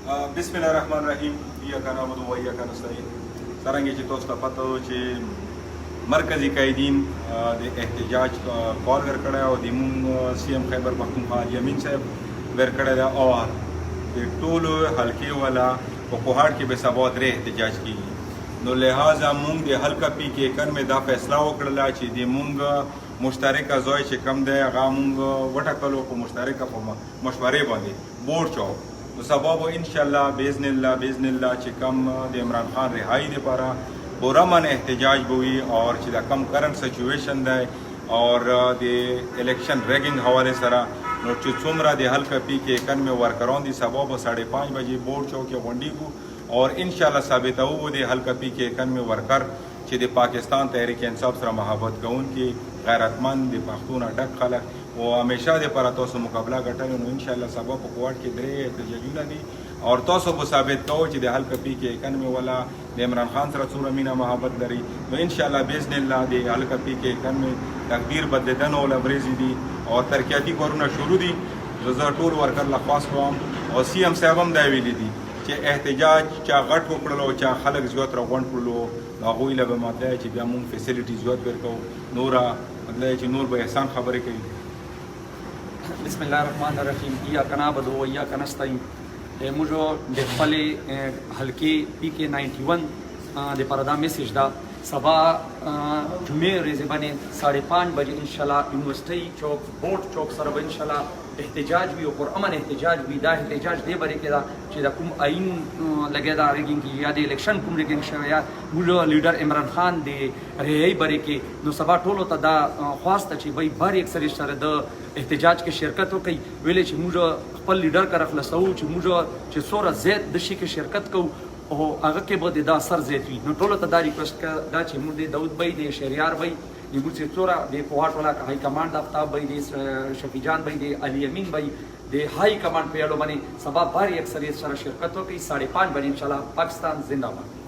बिस्मिल्लाहिर्रहमानिर्रहीम इय्याका नअबुदु व इय्याका नस्तईन څرنګه چې تاسو ته پته و چې مرکزی قایدین د احتجاج کال ورکړی او د مونږ سی ایم خیبر پښتونخوا یمین صاحب ورکړی دی او د ټولو حلقې والا په کوهاټ کې به سبا درې احتجاج کیږي نو لہذا مونږ د حلقه پی کې کن مې دا فیصله وکړله چې د مونږ مشترکه ځای چې کم دی هغه مونږ وټاکلو په مشترکه په مشورې باندې بورډ چوک نو سبا به انشاءالله باذن الله چې کم د عمران خان رهایی لپاره پرامن احتجاج به وي او چې دا کم کرنٹ سچویشن دی او د الیکشن ریګینګ حواله سره نو چې څومره د حلقه پی کې کن مې ورکران دي سبا به 5:30 بجې بورډ چوک کې غونډې کو اور انشاءالله ثابتوو د حلقه پی کې کن مې ورکر چې د پاکستان تحریک انصاف سره محبت کوونکي غیرتمند د پښتون ډک خلک او همیشه د پر تاسو مقابله ګټل نو ان شاء الله سبا په کوټ کې درې احتجاجونه دي او تاسو به ثابت کوو چې د حلقه پی کې اکانمي ولا د عمران خان سره څومره مینا محبت لري نو ان شاء الله باذن الله د حلقه پی کې اکانمي تقدیر بدلدن او لبريزي دي او ترقیاتی کارونه شروع دي زه ټول ورکر لخواس کوم او سی ام صاحب هم دا ویلي دي چې احتجاج چا غټ وکړلو چا خلک زیات راغونډ کړلو هغه له به ماته چې بیا مونږ فیسیلیټي زیات ورکو نورا مطلب چې نور به احسان خبرې کوي بسم الله الرحمن الرحیم ایاک نعبد و ایاک نستعین موږ د خپل حلقې پی کې 91 د پردا میسج دا سبا جمعې ورځې باندې 5:30 بجې ان شاء الله یونیورسيټي چوک بورډ چوک سره ان شاء الله احتجاج وی او پرامن احتجاج وی دا احتجاج دی بری کې دا چې دا کوم آئین لګی دا ریګینګ کې یا د الیکشن کوم ریګینګ شوی یا موږ لیډر عمران خان دی رهایی بری کې نو سبا ټولو ته دا خواسته چې وای بار اکثر سره د احتجاج کې شرکت وکړي ویلې چې موږ خپل لیډر کر خلاصو چې موږ چې سوره زید د شي کې شرکت کوو او هغه کې به دا سر زیات وي نو ټولو ته دا ریکوست دا چې موږ د داود بای د شهریار بای یګو چې څورا د کوهاټ والا هاي کمانډ افتاب بای د شفیع جان بای د علي امین بای د هاي کمانډ په اړه باندې سبا باری اکثریت سره شرکت وکړي 5:30 بجې ان شاء الله پاکستان زنده باد